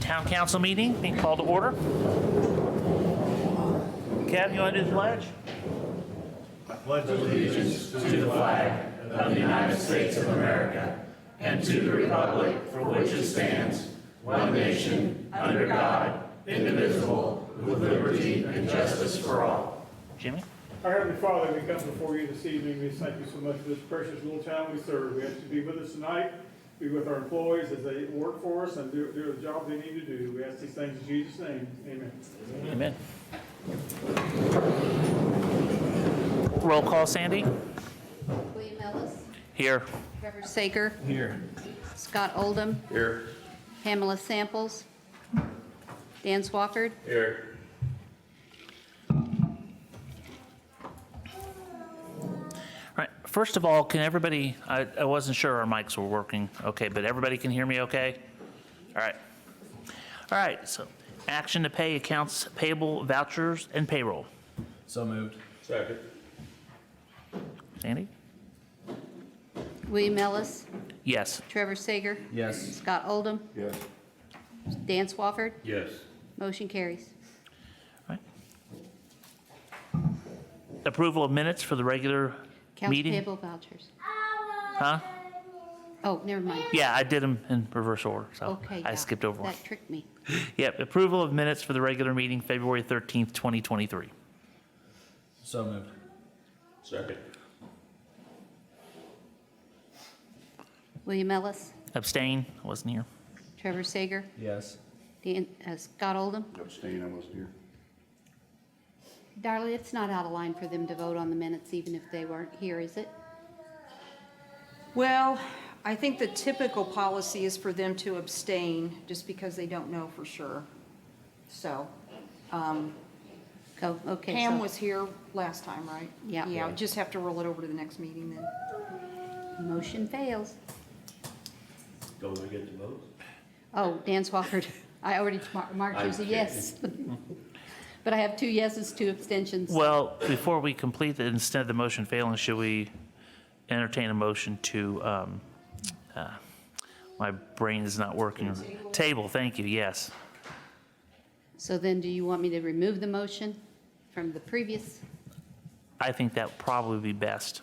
Town Council meeting being called to order. Kev, you want to do the pledge? Pledge allegiance to the flag of the United States of America and to the republic for which it stands, one nation, under God, indivisible, with liberty and justice for all. Jimmy? Our Heavenly Father, we come before you this evening. We thank you so much for this precious little town we serve. We ask you to be with us tonight, be with our employees as they work for us and do the job they need to do. We ask these things in Jesus' name. Amen. Amen. Roll call, Sandy? William Ellis, Here. Trevor Sager, Here. Scott Oldham, Here. Pamela Samples, Dan Swafford, Here. All right, first of all, can everybody, I wasn't sure our mics were working, okay, but everybody can hear me okay? All right. All right, so action to pay accounts payable, vouchers, and payroll. So moved. Second. Sandy? William Ellis, Yes. Trevor Sager, Yes. Scott Oldham, Yes. Dan Swafford. Yes. Motion carries. All right. Approval of minutes for the regular Accounts meeting? payable vouchers. Huh? Oh, never mind. Yeah, I did them in reverse order, so Okay, I yeah, skipped over one. That tricked me. Yep, approval of minutes for the regular meeting, February 13th, 2023. So moved. Second. William Ellis, Abstain, wasn't here. Trevor Sager, Yes. Scott Oldham. Abstain, I wasn't here. Darla, it's not out of line for them to vote on the minutes even if they weren't here, is it? Well, I think the typical policy is for them to abstain just because they don't know for sure. So, Oh, okay. Pam so was here last time, right? Yeah. Yeah, just have to roll it over to the next meeting then. Motion fails. Don't I get to vote? Oh, Dan Swafford. I already marked you as a yes. But I have 2 yeses, 2 abstentions. Well, before we complete it, instead of the motion failing, should we entertain a motion to, my brain is not working. Table, thank you, yes. So then do you want me to remove the motion from the previous? I think that would probably be best.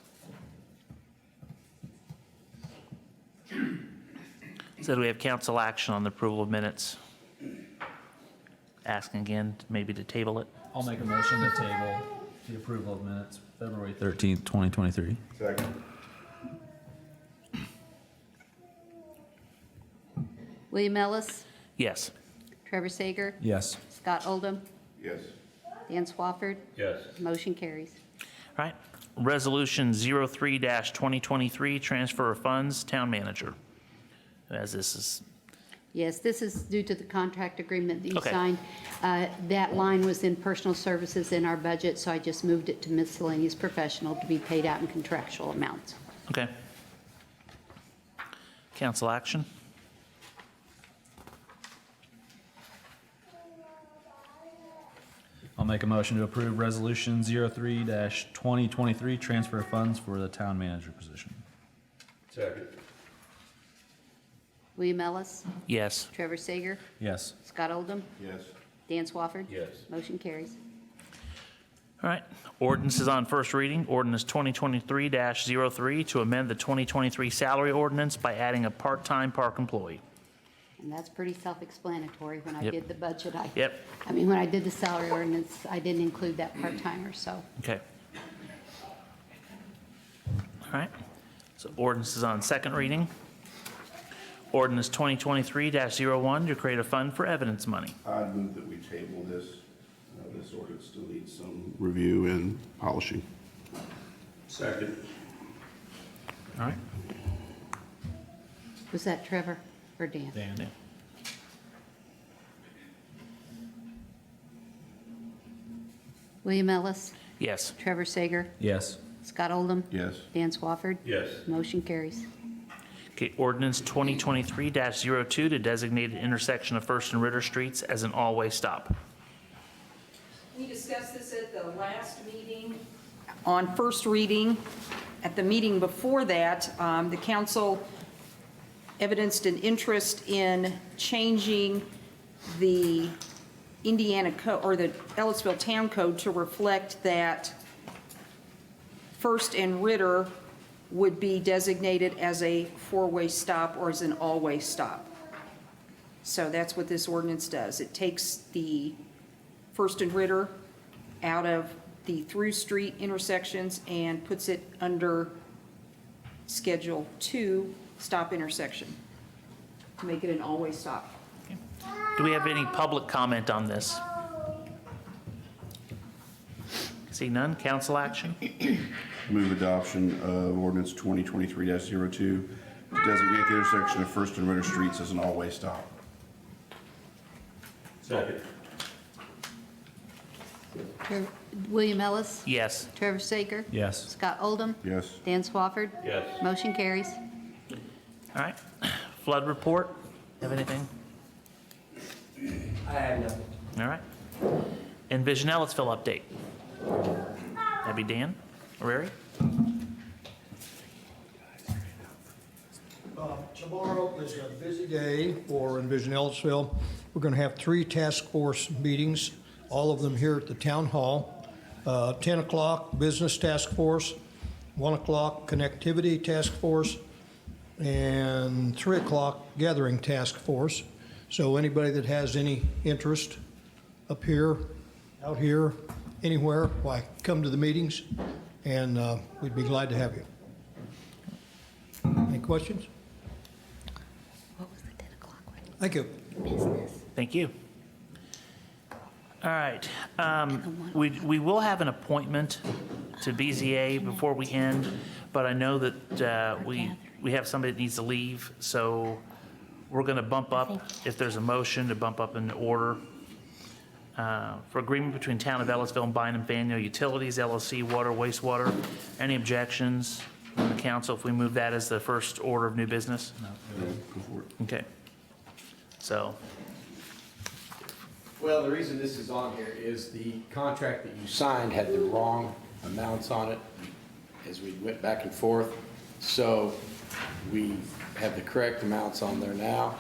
So do we have council action on the approval of minutes? Asking again, maybe to table it. I'll make a motion to table the approval of minutes, February 13th, 2023. Second. William Ellis, Yes. Trevor Sager, Yes. Scott Oldham, Yes. Dan Swafford. Yes. Motion carries. All right. Resolution 03-2023, transfer of funds, town manager. As this is, Yes, this is due to the contract agreement that you Okay. signed. That line was in personal services in our budget, so I just moved it to miscellaneous professional to be paid out in contractual amounts. okay. Council action? I'll make a motion to approve Resolution 03-2023, transfer of funds for the town manager position. Second. William Ellis, Yes. Trevor Sager, Yes. Scott Oldham, Yes. Dan Swafford. Yes. Motion carries. All right. Ordinance is on first reading. Ordinance 2023-03 to amend the 2023 salary ordinance by adding a part-time park employee. And that's pretty self-explanatory. When I Yep. did the budget, Yep. when I did the salary ordinance, I didn't include that part-timer, so. Okay. All right. So ordinance is on second reading. Ordinance 2023-01 to create a fund for evidence money. I'd move that we table this. This ordinance still needs some review and polishing. Second. All right. Was that Trevor or Dan? Dan. Yeah. William Ellis, Yes. Trevor Sager, Yes. Scott Oldham, Yes. Dan Swafford. Yes. Motion carries. Okay, ordinance 2023-02 to designate an intersection of First and Ritter Streets as an all-way stop. We discussed this at the last meeting. On first reading, at the meeting before that, the council evidenced an interest in changing the Indiana code, or the Ellettsville Town Code, to reflect that First and Ritter would be designated as a four-way stop or as an all-way stop. So that's what this ordinance does. It takes the First and Ritter out of the through street intersections and puts it under Schedule 2 stop intersection to make it an all-way stop. Do we have any public comment on this? See none, council action? Move adoption of ordinance 2023-02 to designate the intersection of First and Ritter Streets as an all-way stop. Second. William Ellis? Yes. Trevor Saker? Yes. Scott Oldham? Yes. Dan Swafford? Yes. Motion carries. All right. Flood report, have anything? I have nothing. All right. Envision Ellettsville update. That'd be Dan, Rary? Tomorrow is a busy day for Envision Ellettsville. We're going to have 3 task force meetings, all of them here at the town hall. 10 o'clock, business task force, 1 o'clock, connectivity task force, and 3 o'clock, gathering task force. So anybody that has any interest up here, out here, anywhere, why, come to the meetings, and we'd be glad to have you. Any questions? What was the 10 o'clock one? Thank you. Business. Thank you. All right. We will have an appointment to BZA before we end, but I know that we have somebody that needs to leave, so we're going to bump up, if there's a motion, to bump up in order. For agreement between Town of Ellettsville and Bynum Faneuil Utilities LLC, water, wastewater. Any objections from the council if we move that as the first order of new business? Go for it. Okay. So, Well, the reason this is on here is the contract that you signed had the wrong amounts on it as we went back and forth. So we have the correct amounts on there now.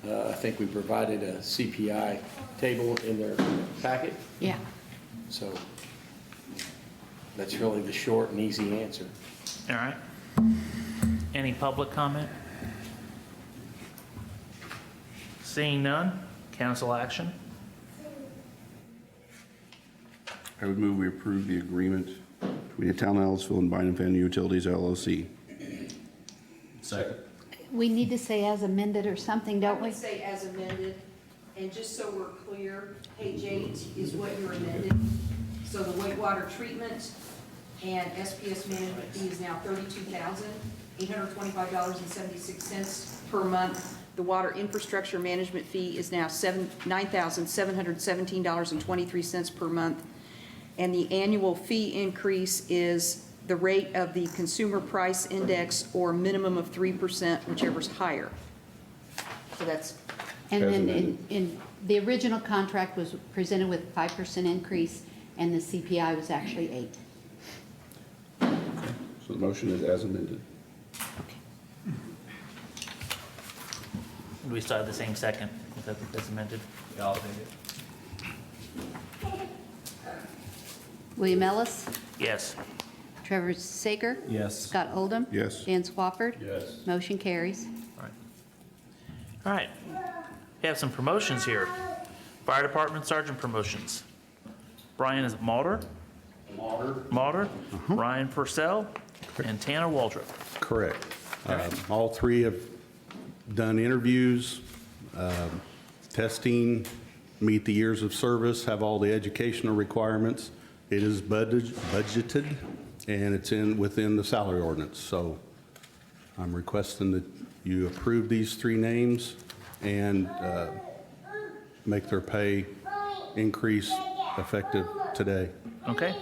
I think we provided a CPI table in their packet, Yeah. so that's really the short and easy answer. all right. Any public comment? Seeing none, council action. I would move we approve the agreement between the Town of Ellettsville and Bynum Faneuil Utilities LLC. Second. We need to say as amended or something, I don't we? would say as amended, and just so we're clear, page 8 is what you're amending. So the wastewater treatment and SPS management fee is now $32,825.76 per month. The water infrastructure management fee is now $9,717.23 per month. And the annual fee increase is the rate of the consumer price index or minimum of 3%, whichever's higher. So that's, And As then amended. in the original contract was presented with 5% increase, and the CPI was actually 8. So the motion is as amended. Do we still have the same second? Is that that's amended? Yeah, I'll take it. William Ellis? Yes. Trevor Saker? Yes. Scott Oldham? Yes. Dan Swafford? Yes. Motion carries. All right. We have some promotions here. Fire Department Sergeant promotions. Brian is Malter. Malter. Ryan Purcell. And Tanner Waldrop. Correct. All three have done interviews, testing, meet the years of service, have all the educational requirements. It is budgeted, and it's within the salary ordinance. So I'm requesting that you approve these 3 names and make their pay increase effective today. Okay.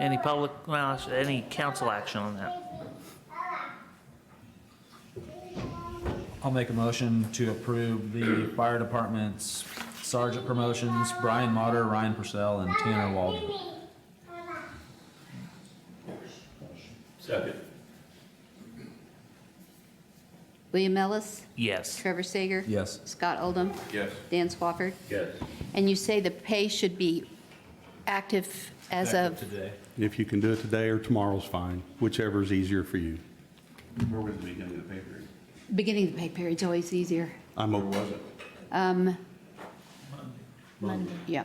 Any public, well, any council action on that? I'll make a motion to approve the fire department's sergeant promotions, Brian Motter, Ryan Purcell, and Tanner Waldron. Second. William Ellis, Yes. Trevor Sager. Yes. Scott Oldham. Yes. Dan Swafford. Yes. And you say the pay should be active as of, Today. If you can do it today or tomorrow's fine, whichever is easier for you. Where was the beginning of the pay period? beginning of the pay period's always easier. I'm Where okay. was it? Monday. Yeah.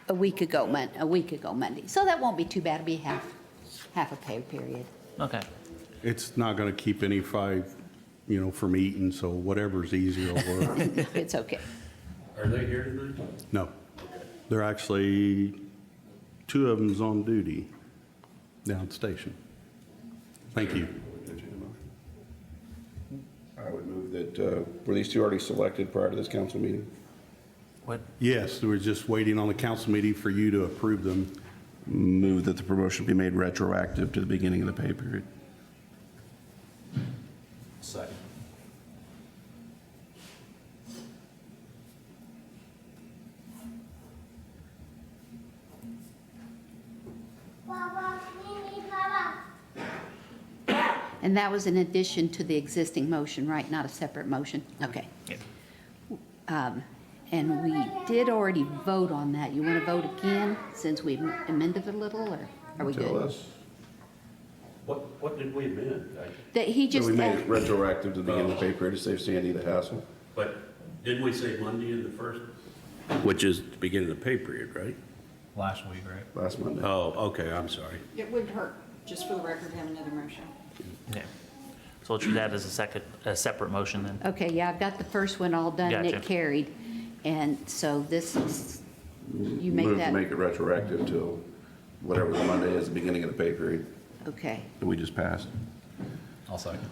A week ago Monday. So that won't be too bad. It'll be half a pay period. Okay. It's not going to keep any five, from eating, so whatever's easier will work. It's okay. Are they here tonight? No. They're actually, two of them's on duty down at the station. Thank you. Entertain a motion. I would move that, were these two already selected prior to this council meeting? What? Yes, we're just waiting on the council meeting for you to approve them. Move that the promotion be made retroactive to the beginning of the pay period. Second. And that was in addition to the existing motion, right? Not a separate motion? Okay. Yeah. And we did already vote on that. You want to vote again since we amended it a little, or are we Tell good? us. What did we amend? That he So just, we made it retroactive to the beginning of the pay period to save Sandy the hassle. But didn't we say Monday in the first? Which is the beginning of the pay period, right? Last week, right? Last Monday. Oh, okay, I'm sorry. It wouldn't hurt, just for the record, to have another motion. Okay. So we'll treat that as a separate motion then. okay, yeah, I've got the first one all done and it Gotcha. carried. And so this is, you make Move that, to make it retroactive till whatever the Monday is, the beginning of the pay period okay. that we just passed. I'll second.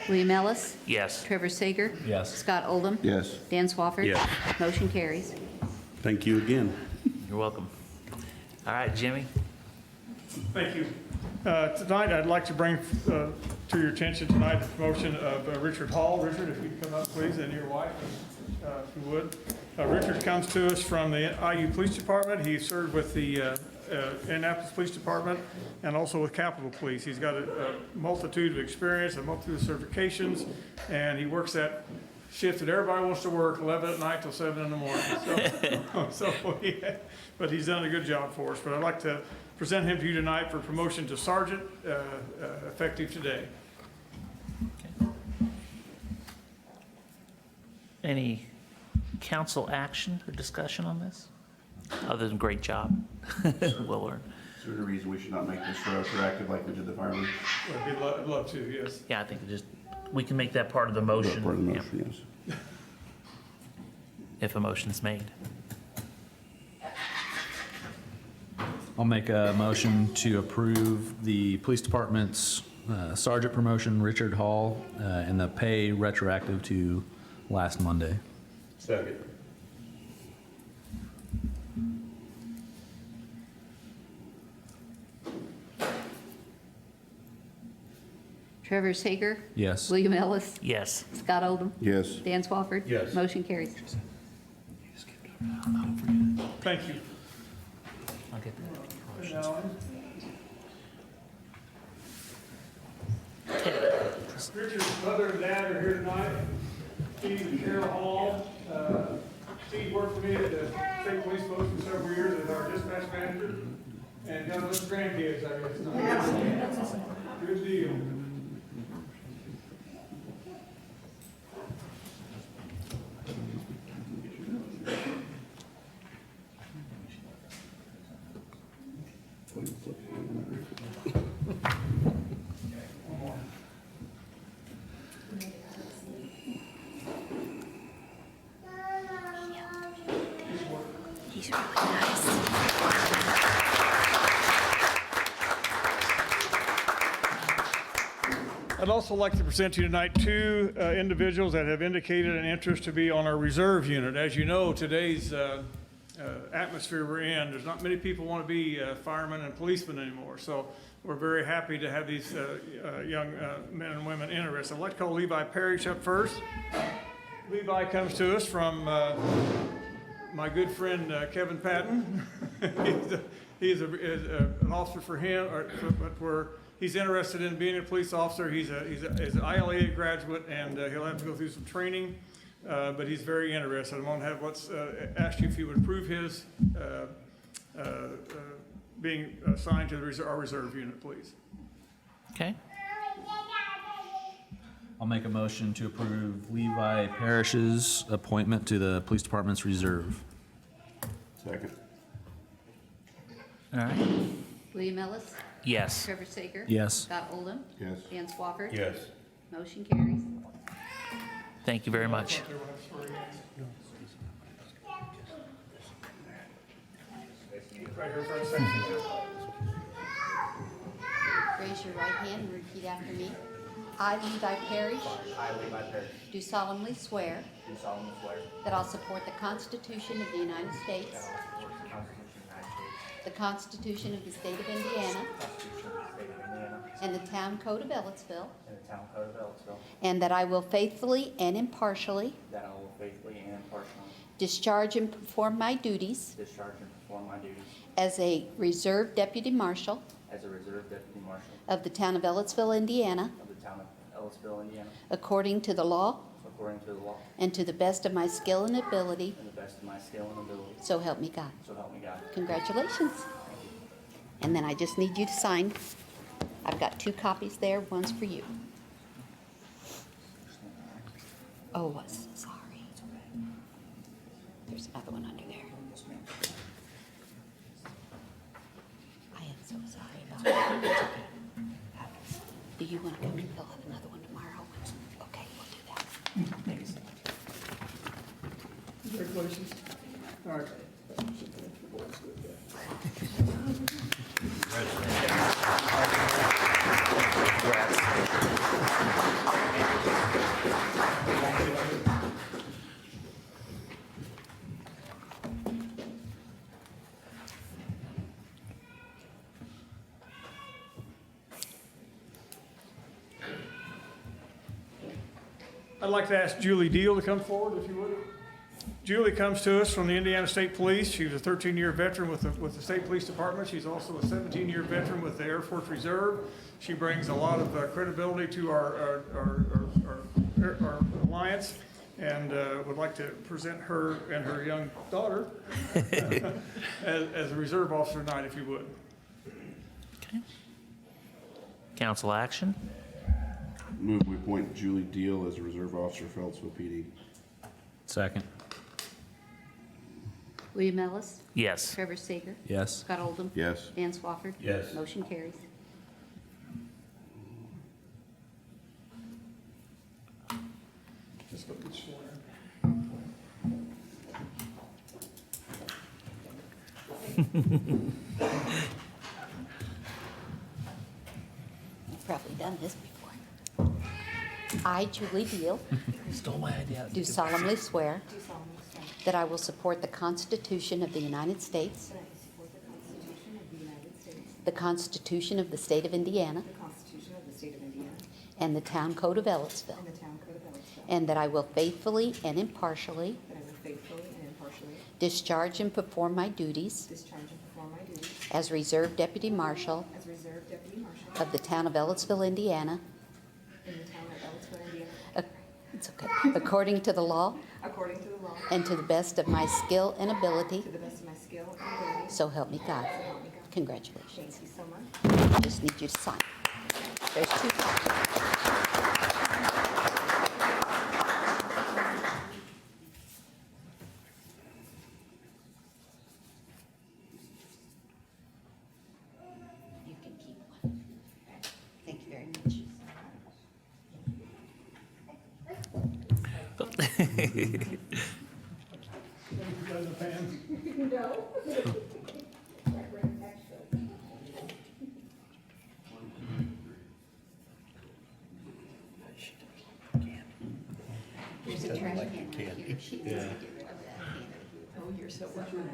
William Ellis, Yes. Trevor Sager. Yes. Scott Oldham. Yes. Dan Swafford. Yes. Motion carries. Thank you again. You're welcome. All right, Jimmy. Thank you. Tonight, I'd like to bring to your attention tonight the promotion of Richard Hall. Richard, if you could come up, please, and your wife, if you would. Richard comes to us from the IU Police Department. He served with the Indianapolis Police Department and also with Capitol Police. He's got a multitude of experience, a multitude of certifications, and he works that shift that everybody wants to work, 11 at night till 7 in the morning. But he's done a good job for us. But I'd like to present him to you tonight for promotion to sergeant, effective today. Any council action or discussion on this? Other than great job. Well earned. Is there a reason we should not make this retroactive like we did the firemen? I'd love to, yes. Yeah, I think we can make that part of the motion. Part of the yeah, motion, yes. if a motion's made. I'll make a motion to approve the police department's sergeant promotion, Richard Hall, and the pay retroactive to last Monday. Second. Trevor Sager. Yes. William Ellis. Yes. Scott Oldham. Yes. Dan Swafford. Yes. Motion carries. Thank you. I'll get that. Now, Richard's mother and dad are here tonight. Steve and Cheryl Hall. Steve worked for me at the state police post for several years as our dispatch manager. And got a list of grandkids, I guess. Good deal. He's really nice. I'd also like to present to you tonight two individuals that have indicated an interest to be on our reserve unit. As you know, today's atmosphere we're in, there's not many people want to be firemen and policemen anymore. So we're very happy to have these young men and women interested. I'd like to call Levi Parrish up first. Levi comes to us from my good friend Kevin Patton. He's an officer for him, but he's interested in being a police officer. He's an ILA graduate, and he'll have to go through some training, but he's very interested. I'm gonna ask you if you would approve his being assigned to our reserve unit, please. Okay. I'll make a motion to approve Levi Parrish's appointment to the Police Department's reserve. Second. All right. William Ellis. Yes. Trevor Sager. Yes. Scott Oldham. Yes. Dan Swafford. Yes. Motion carries. Thank you very much. Right here for a second. Raise your right hand and repeat after me. I, Levi Parrish, I, Levi Parrish, do solemnly swear do solemnly swear that I'll support the Constitution of the United States, that I will support the Constitution of the United States, the Constitution of the State of Indiana, the Constitution of the State of Indiana, and the Town Code of Ellettsville, and the Town Code of Ellettsville, and that I will faithfully and impartially that I will faithfully and impartially discharge and perform my duties discharge and perform my duties as a Reserve Deputy Marshal as a Reserve Deputy Marshal of the Town of Ellettsville, Indiana, of the Town of Ellettsville, Indiana, according to the law according to the law and to the best of my skill and ability, and the best of my skill and ability, so help me God. so help me God. Congratulations. And then I just need you to sign. I've got 2 copies there, one's for you. Oh, I'm so sorry. There's another one under there. I am so sorry about that. Do you want to come and fill out another one tomorrow? Okay, we'll do that. Thanks. Congratulations. All right. I'd like to ask Julie Deal to come forward, if you would. Julie comes to us from the Indiana State Police. She was a 13-year veteran with the State Police Department. She's also a 17-year veteran with the Air Force Reserve. She brings a lot of credibility to our alliance, and would like to present her and her young daughter as a reserve officer tonight, if you would. Okay. Council action. Move we appoint Julie Deal as a reserve officer for Ellettsville PD. Second. William Ellis. Yes. Trevor Sager. Yes. Scott Oldham. Yes. Dan Swafford. Yes. Motion carries. Just go get sworn. You've probably done this before. I, Julie Deal, Stole my idea. do solemnly swear that I will support the Constitution of the United States, the Constitution of the State of Indiana, The Constitution of the State of Indiana and the Town Code of Ellettsville, and the Town Code of Ellettsville, and that I will faithfully and impartially that I will faithfully and impartially discharge and perform my duties discharge and perform my duties as Reserve Deputy Marshal as Reserve Deputy Marshal of the Town of Ellettsville, Indiana, in the Town of Ellettsville, Indiana, it's okay, according to the law according to the law, and to the best of my skill and ability, to the best of my skill and ability, so help me God. so help me God. Congratulations. Thank you so much. I just need you to sign. There's 2 copies. You can keep one. Thank you very much. There's a trash can right here. She needs to get rid of that can. Oh, you're so welcome.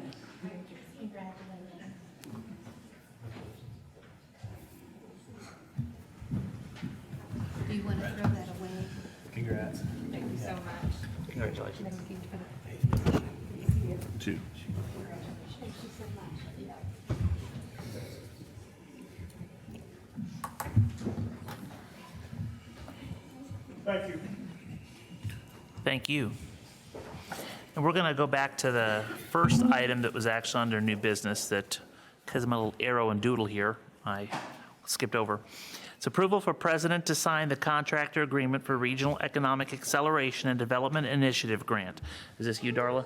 Do you want to throw that away? Congrats. Thank you so much. Congratulations. Two. Thank you. Thank you. And we're going to go back to the first item that was actually under new business that, because I'm a little arrow and doodle here, I skipped over. It's approval for president to sign the contractor agreement for Regional Economic Acceleration and Development Initiative Grant. Is this you, Darla?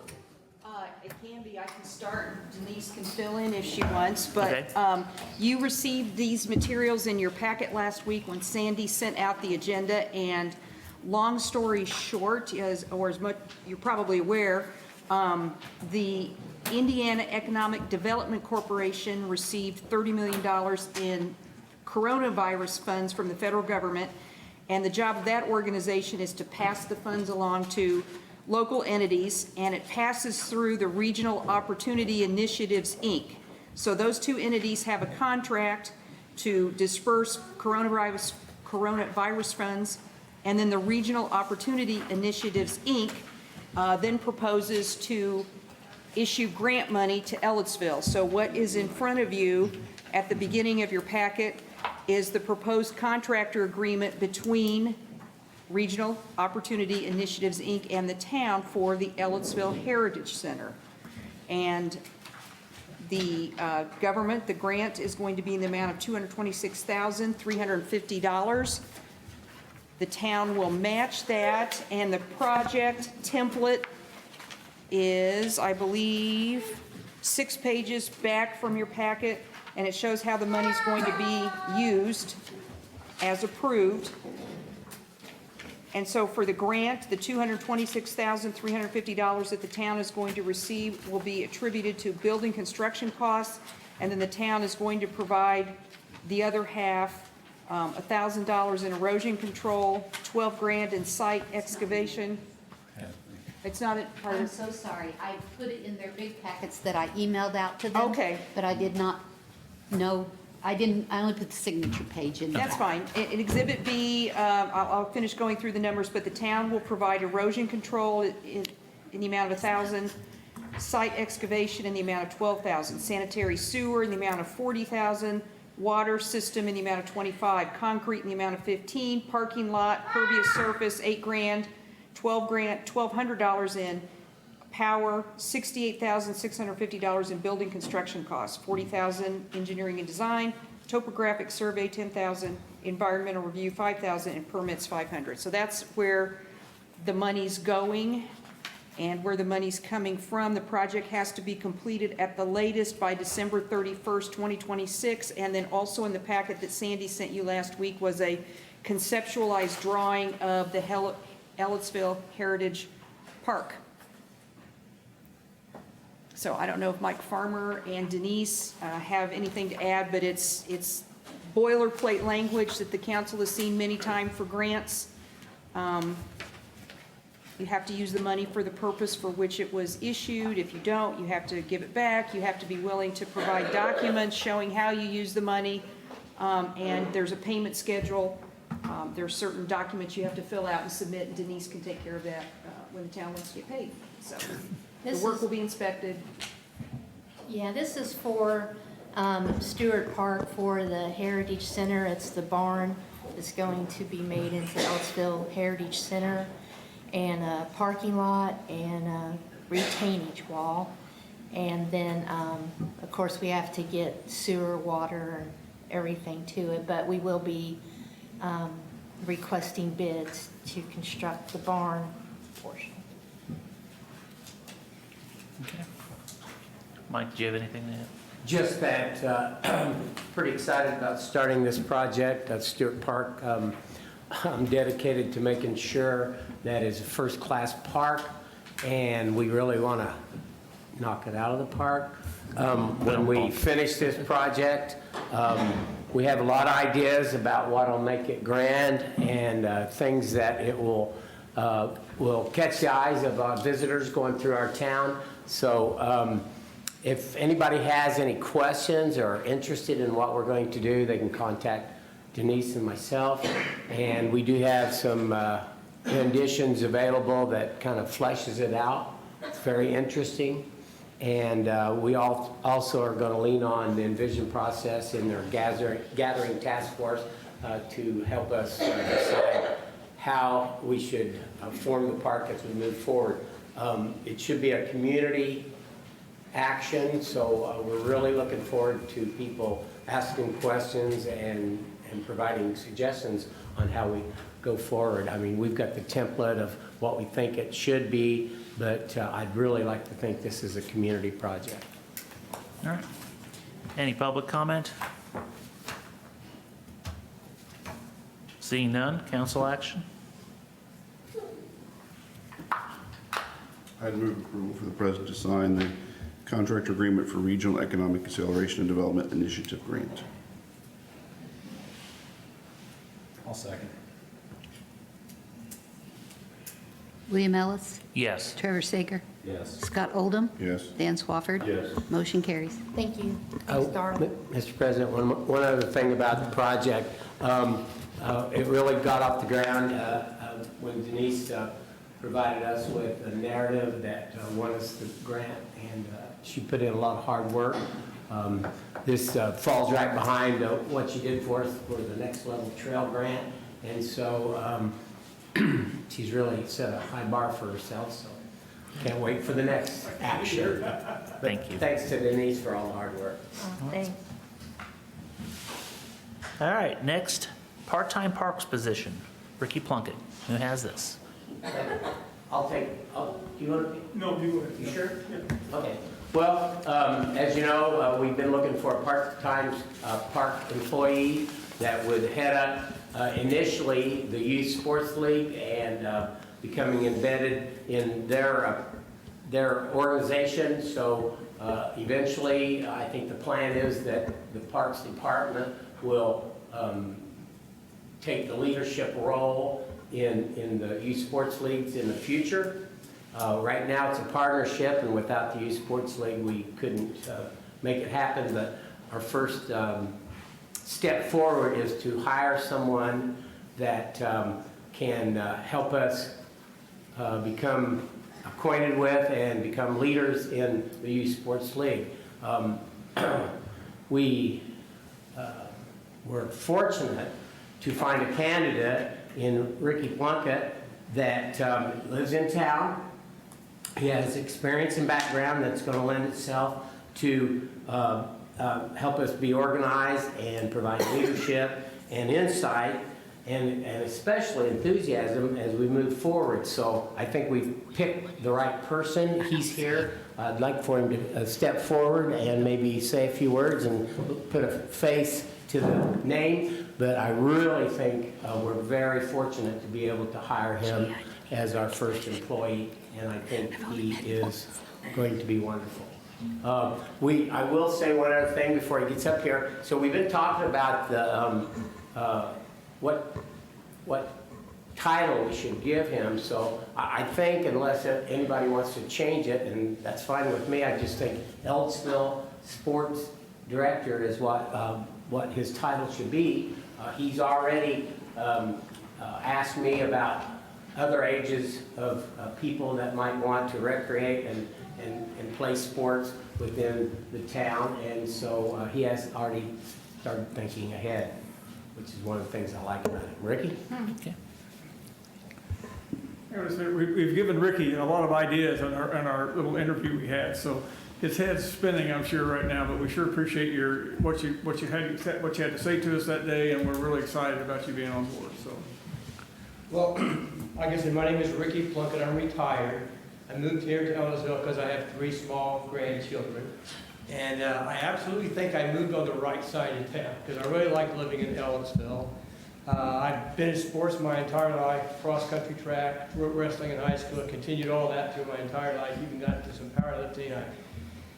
It can be, I can start, Denise can fill in if she wants, Okay. but you received these materials in your packet last week when Sandy sent out the agenda, and long story short, as much, you're probably aware, the Indiana Economic Development Corporation received $30 million in coronavirus funds from the federal government, and the job of that organization is to pass the funds along to local entities, and it passes through the Regional Opportunity Initiatives, Inc. So those two entities have a contract to disperse coronavirus funds, and then the Regional Opportunity Initiatives, Inc. Then proposes to issue grant money to Ellettsville. So what is in front of you at the beginning of your packet is the proposed contractor agreement between Regional Opportunity Initiatives, Inc. and the town for the Ellettsville Heritage Center. And the government, the grant is going to be in the amount of $226,350. The town will match that, and the project template is, I believe, 6 pages back from your packet, and it shows how the money's going to be used as approved. And so for the grant, the $226,350 that the town is going to receive will be attributed to building construction costs, and then the town is going to provide the other half, $1,000 in erosion control, $12,000 in site excavation. It's not a part I'm of, so sorry. I put it in their big packets that I emailed out to them. Okay. But I did not know, I only put the signature page in there. that's fine. In Exhibit B, I'll finish going through the numbers, but the town will provide erosion control in the amount of $1,000, site excavation in the amount of $12,000, sanitary sewer in the amount of $40,000, water system in the amount of $25,000, concrete in the amount of $15,000, parking lot, pervious surface, $8,000, $1,200 in power, $68,650 in building construction costs, $40,000 engineering and design, topographic survey, $10,000, environmental review, $5,000, and permits, $500. So that's where the money's going and where the money's coming from. The project has to be completed at the latest by December 31st, 2026. And then also in the packet that Sandy sent you last week was a conceptualized drawing of the Ellettsville Heritage Park. So I don't know if Mike Farmer and Denise have anything to add, but it's boilerplate language that the council has seen many times for grants. You have to use the money for the purpose for which it was issued. If you don't, you have to give it back. You have to be willing to provide documents showing how you use the money. And there's a payment schedule. There are certain documents you have to fill out and submit, and Denise can take care of that when the town wants to get paid. So the work will be inspected. Yeah, this is for Stewart Park for the Heritage Center. It's the barn that's going to be made into Ellettsville Heritage Center, and a parking lot and a retainage wall. And then, of course, we have to get sewer, water, and everything to it, but we will be requesting bids to construct the barn portion. Okay. Mike, do you have anything to add? Just that, pretty excited about starting this project at Stewart Park. I'm dedicated to making sure that it's a first-class park, and we really want to knock it out of the park. When we finish this project, we have a lot of ideas about what will make it grand and things that it will catch the eyes of visitors going through our town. So if anybody has any questions or interested in what we're going to do, they can contact Denise and myself. And we do have some conditions available that kind of fleshes it out. It's very interesting. And we also are going to lean on the Envision process in their gathering task force to help us decide how we should form the park as we move forward. It should be a community action, so we're really looking forward to people asking questions and providing suggestions on how we go forward. I mean, we've got the template of what we think it should be, but I'd really like to think this is a community project. All right. Any public comment? Seeing none, council action? I'd move approval for the president to sign the contractor agreement for Regional Economic Acceleration and Development Initiative grant. I'll second. William Ellis, Yes. Trevor Sager, Yes. Scott Oldham, Yes. Dan Swafford. Yes. Motion carries. Thank you. Oh, Thanks, Darla. Mr. President, one other thing about the project. It really got off the ground when Denise provided us with a narrative that won us the grant, and she put in a lot of hard work. This falls right behind what she did for us for the Next Level Trail grant, and so she's really set a high bar for herself, so can't wait for the next action. Thank you. Thanks to Denise for all the hard work. Thanks. All right, next, part-time parks position. Ricky Plunkett, who has this? I'll take, do you want to? No, you go ahead. You sure? Yeah. Okay. Well, as you know, we've been looking for a part-time park employee that would head up initially the Youth Sports League and becoming embedded in their organization. So eventually, I think the plan is that the Parks Department will take the leadership role in the youth sports leagues in the future. Right now it's a partnership, and without the youth sports league we couldn't make it happen, but our first step forward is to hire someone that can help us become acquainted with and become leaders in the youth sports league. We were fortunate to find a candidate in Ricky Plunkett that lives in town. He has experience and background that's going to lend itself to help us be organized and provide leadership and insight and especially enthusiasm as we move forward. So I think we've picked the right person. He's here. I'd like for him to step forward and maybe say a few words and put a face to the name. But I really think we're very fortunate to be able to hire him as our first employee, and I think he is going to be wonderful. I will say one other thing before he gets up here. So we've been talking about the what title we should give him. So I think, unless anybody wants to change it, and that's fine with me, I just think Ellettsville Sports Director is what his title should be. He's already asked me about other ages of people that might want to recreate and play sports within the town, and so he has already started thinking ahead, which is one of the things I like about it. Ricky? Okay. We've given Ricky a lot of ideas in our little interview we had, so his head's spinning, I'm sure, right now, but we sure appreciate what you had to say to us that day, and we're really excited about you being on board, so. Well, like I said, my name is Ricky Plunkett. I'm retired. I moved here to Ellettsville because I have 3 small grandchildren. And I absolutely think I moved on the right side of town because I really like living in Ellettsville. I've been in sports my entire life, cross-country track, wrestling in high school. I continued all that through my entire life, even got into some powerlifting.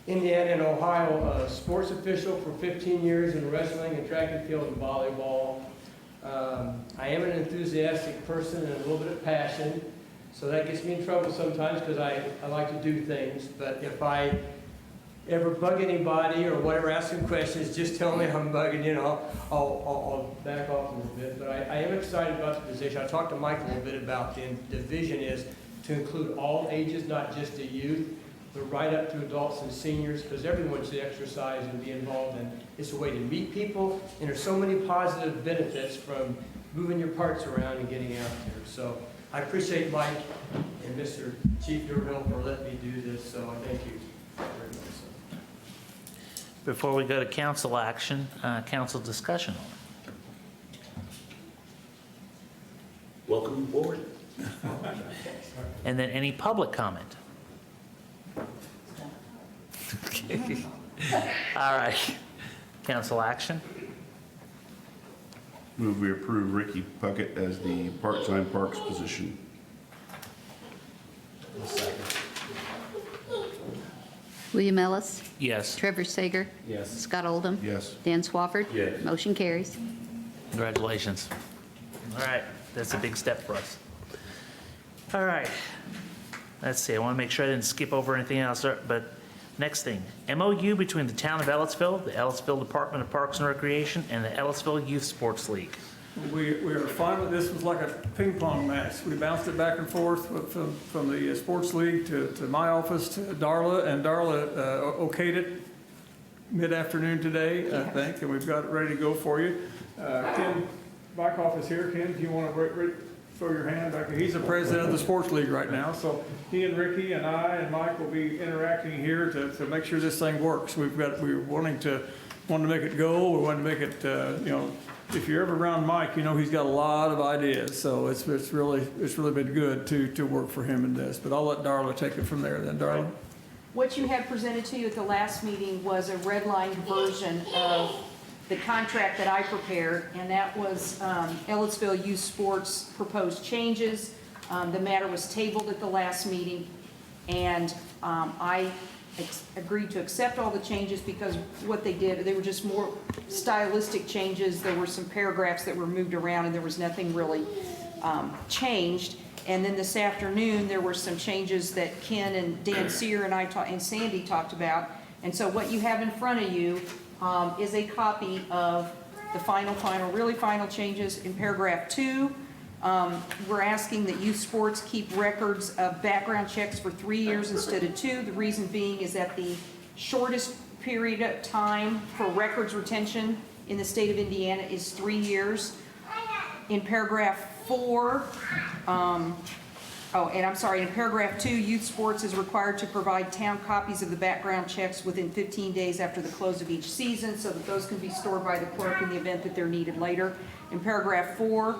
Indiana and Ohio sports official for 15 years in wrestling and track and field and volleyball. I am an enthusiastic person and a little bit of passion, so that gets me in trouble sometimes because I like to do things. But if I ever bug anybody or whatever, ask them questions, just tell me I'm bugging, you know, I'll back off a little bit. But I am excited about the position. I talked to Mike a little bit about the vision is to include all ages, not just the youth, but right up to adults and seniors, because everyone should exercise and be involved, and it's a way to meet people, and there's so many positive benefits from moving your parts around and getting out there. So I appreciate Mike and Mr. Chief Durhill for letting me do this, so I thank you very much. Before we go to council action, council discussion. Welcome aboard. And then any public comment? All right. Council action? Move we approve Ricky Puckett as the part-time parks position. William Ellis, Yes. Trevor Sager, Yes. Scott Oldham, Yes. Dan Swafford. Yes. Motion carries. Congratulations. All right, that's a big step for us. All right. Let's see, I want to make sure I didn't skip over anything else, but next thing, MOU between the town of Ellettsville, the Ellettsville Department of Parks and Recreation, and the Ellettsville Youth Sports League. We are fine with this. Was like a ping pong match. We bounced it back and forth from the sports league to my office to Darla, and Darla okayed it mid-afternoon today, I think, and we've got it ready to go for you. Ken Bykoff is here. Ken, do you want to throw your hand back? He's the president of the sports league right now, so he and Ricky and I and Mike will be interacting here to make sure this thing works. We're wanting to make it go. We want to make it, if you're ever around Mike, he's got a lot of ideas. So it's really been good to work for him in this. But I'll let Darla take it from there then. Darla? What you had presented to you at the last meeting was a redlined version of the contract that I prepared, and that was Ellettsville Youth Sports proposed changes. The matter was tabled at the last meeting, and I agreed to accept all the changes because what they did, they were just more stylistic changes. There were some paragraphs that were moved around, and there was nothing really changed. And then this afternoon, there were some changes that Ken and Dan Sear and and Sandy talked about. And so what you have in front of you is a copy of the really final changes. In paragraph 2, we're asking that youth sports keep records of background checks for 3 years instead of 2. The reason being is that the shortest period of time for records retention in the state of Indiana is 3 years. In paragraph 4, in paragraph 2, youth sports is required to provide town copies of the background checks within 15 days after the close of each season so that those can be stored by the clerk in the event that they're needed later. In paragraph 4,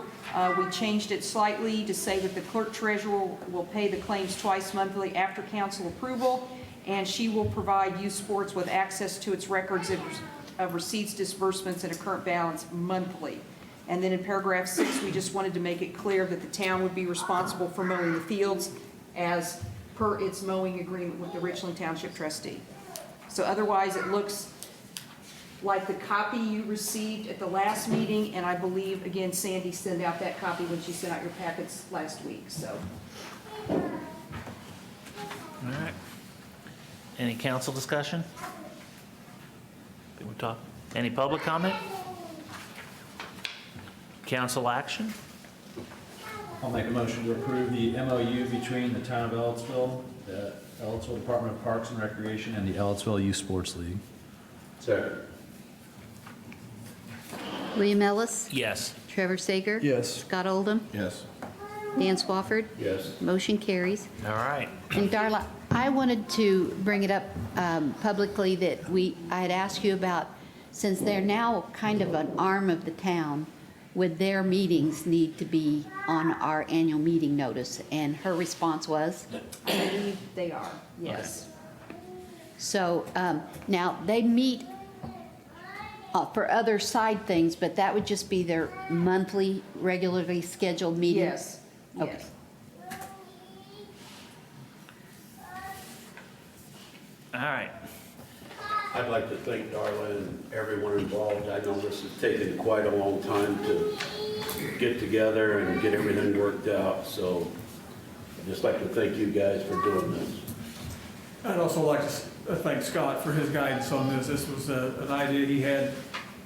we changed it slightly to say that the clerk treasurer will pay the claims twice monthly after council approval, and she will provide youth sports with access to its records of receipts, disbursements, and a current balance monthly. And then in paragraph 6, we just wanted to make it clear that the town would be responsible for mowing the fields as per its mowing agreement with the Richland Township trustee. So otherwise, it looks like the copy you received at the last meeting, and I believe, again, Sandy sent out that copy when she sent out your packets last week, so. All right. Any council discussion? Did we talk? Any public comment? Council action? I'll make a motion to approve the MOU between the town of Ellettsville, the Ellettsville Department of Parks and Recreation, and the Ellettsville Youth Sports League. Second. William Ellis, Yes. Trevor Sager. Yes. Scott Oldham, Yes. Dan Swafford. Yes. Motion carries. All right. And Darla, I wanted to bring it up publicly that I had asked you about, since they're now kind of an arm of the town, would their meetings need to be on our annual meeting notice? And her response was? I believe they are, yes. So now they meet for other side things, but that would just be their monthly, regularly scheduled meetings? Yes, Okay. yes. All right. I'd like to thank Darla and everyone involved. I know this has taken quite a long time to get together and get everything worked out, so I'd just like to thank you guys for doing this. I'd also like to thank Scott for his guidance on this. This was an idea he had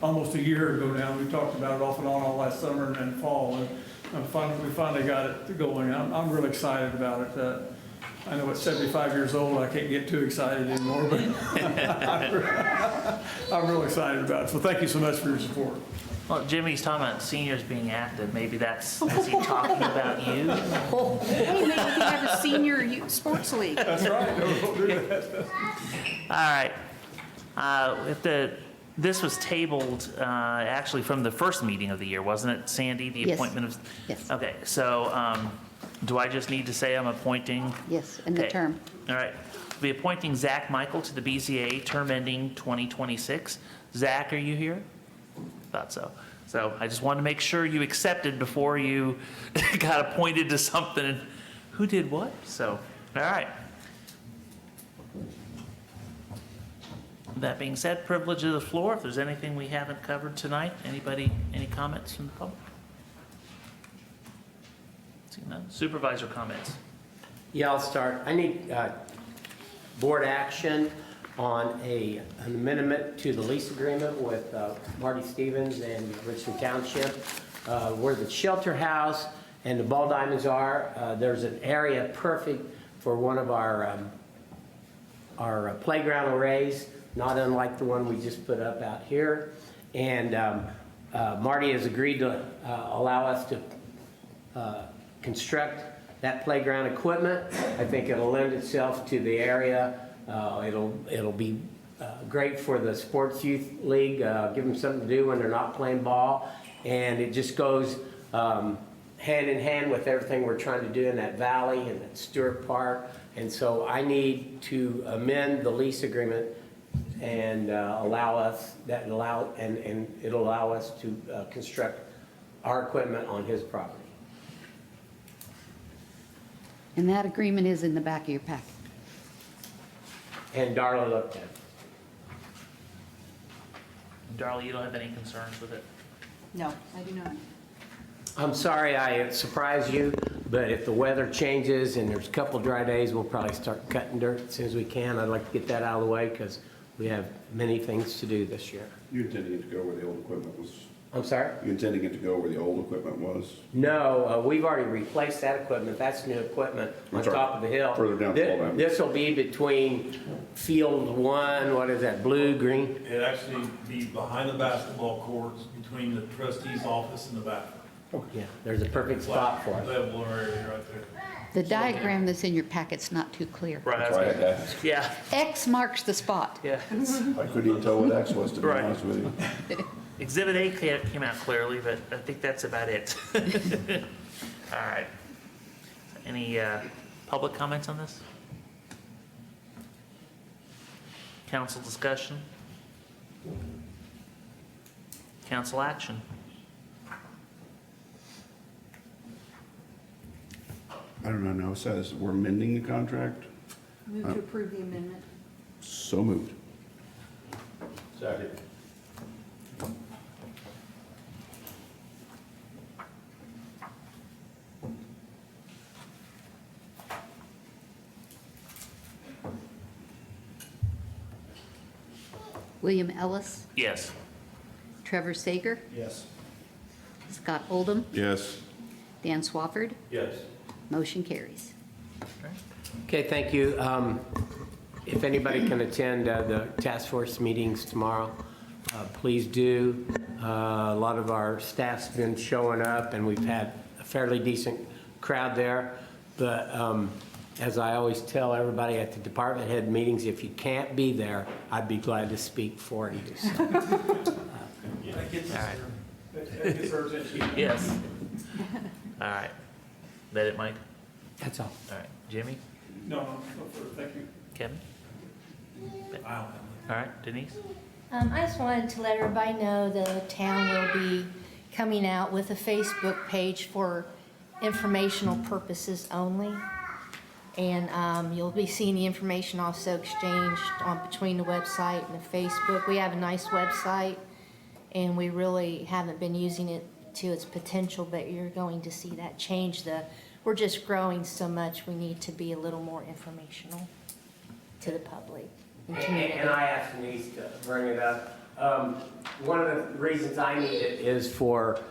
almost a year ago now. We talked about it off and on all last summer and fall, and we finally got it going. I'm really excited about it. I know at 75 years old, I can't get too excited anymore, but I'm really excited about it. So thank you so much for your support. Well, Jimmy's talking about seniors being active. Maybe that's, is he talking about you? Hey, maybe we can have a senior sports league. That's right. We'll do that. All right. This was tabled actually from the first meeting of the year, wasn't it, Sandy? The Yes. appointment of. Yes. Okay, so do I just need to say I'm appointing? Yes, in the Okay. term. All right. Be appointing Zach Michael to the BZA, term ending 2026. Zach, are you here? Thought so. So I just wanted to make sure you accepted before you got appointed to something. And who did what? So, all right. That being said, privilege of the floor. If there's anything we haven't covered tonight, anybody, any comments from the public? See none. Supervisor comments. Yeah, I'll start. I need board action on an amendment to the lease agreement with Marty Stevens and Richland Township. Where the shelter house and the ball diamonds are, there's an area perfect for one of our playground arrays, not unlike the one we just put up out here. And Marty has agreed to allow us to construct that playground equipment. I think it'll lend itself to the area. It'll be great for the sports youth league, give them something to do when they're not playing ball. And it just goes hand in hand with everything we're trying to do in that valley and at Stewart Park. And so I need to amend the lease agreement and it'll allow us to construct our equipment on his property. And that agreement is in the back of your packet. And Darla looked at it. Darla, you don't have any concerns with it? No, I do not. I'm sorry I surprised you, but if the weather changes and there's a couple dry days, we'll probably start cutting dirt as soon as we can. I'd like to get that out of the way because we have many things to do this year. You intending it to go where the old equipment was? I'm sorry? You intending it to go where the old equipment was? No, we've already replaced that equipment. That's new equipment on I'm sorry, top of the hill. further down the hall. This will be between field one, what is that, blue, green? It'd actually be behind the basketball courts, between the trustee's office and the bathroom. Yeah, there's a perfect spot for it. Level area right there. The diagram that's in your packet's not too clear. Right. That's why I had to ask. Yeah, X marks the spot. yeah. I couldn't even tell what X was, to be Right. honest with you. Exhibit A came out clearly, but I think that's about it. All right. Any public comments on this? Council discussion? Council action? I don't know, now it says we're amending the contract. Move to approve the amendment. So moved. Second. William Ellis, Yes. Trevor Sager, Yes. Scott Oldham, Yes. Dan Swafford. Yes. Motion carries. Okay, thank you. If anybody can attend the task force meetings tomorrow, please do. A lot of our staff's been showing up, and we've had a fairly decent crowd there. But as I always tell everybody at the department head meetings, if you can't be there, I'd be glad to speak for you. So, Yeah, that gets us All right. there. That gets our attention. Yes. All right. That it, Mike? that's all. All right. Jimmy? No, no further, thank you. Kevin? I don't have All right. Denise? I just wanted to let everybody know the town will be coming out with a Facebook page for informational purposes only. And you'll be seeing the information also exchanged between the website and the Facebook. We have a nice website, and we really haven't been using it to its potential, but you're going to see that change. We're just growing so much, we need to be a little more informational to the public and community. And I asked Denise to bring it up. One of the reasons I need it is for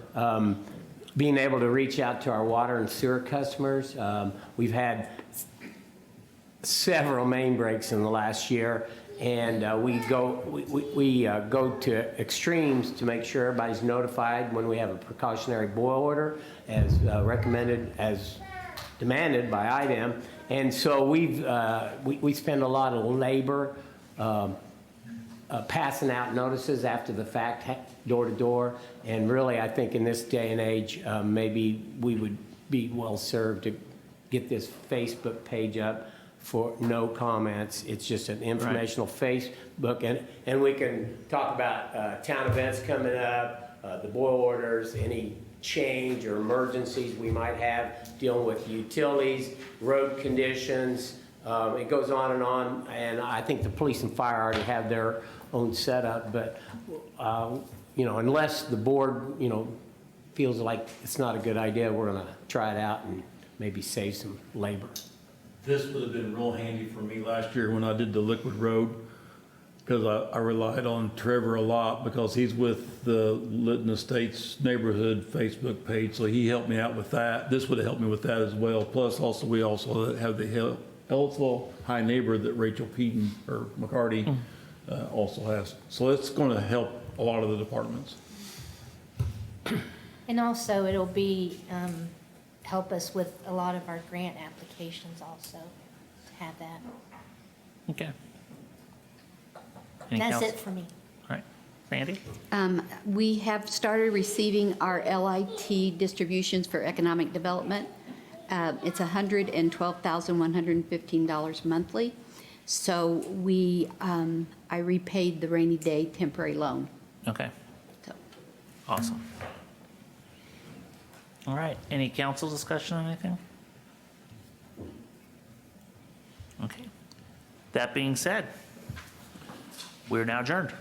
being able to reach out to our water and sewer customers. We've had several main breaks in the last year, And we go to extremes to make sure everybody's notified when we have a precautionary boil order as recommended, as demanded by IDEM. And so we spend a lot of labor passing out notices after the fact, door to door. And really, I think in this day and age, maybe we would be well served to get this Facebook page up for no comments. It's just an informational Facebook, and we can talk about town events coming up, the boil orders, any change or emergencies we might have, dealing with utilities, road conditions. It goes on, and I think the police and fire already have their own setup, but unless the board, feels like it's not a good idea, we're gonna try it out and maybe save some labor. This would have been real handy for me last year when I did the Liquid Road, because I relied on Trevor a lot because he's with the Lytton Estates neighborhood Facebook page, so he helped me out with that. This would have helped me with that as well. Plus, we also have the Ellettsville High Neighborhood that Rachel Peden or McCarty also has. So it's going to help a lot of the departments. And also, it'll be, help us with a lot of our grant applications also, to have that. Okay. That's Anything it else? for me. All right. Sandy? We have started receiving our LIT distributions for economic development. It's $112,115 monthly. So I repaid the rainy day temporary loan. Okay. So, Awesome. All right. Any council discussion on anything? Okay. That being said, we're now adjourned.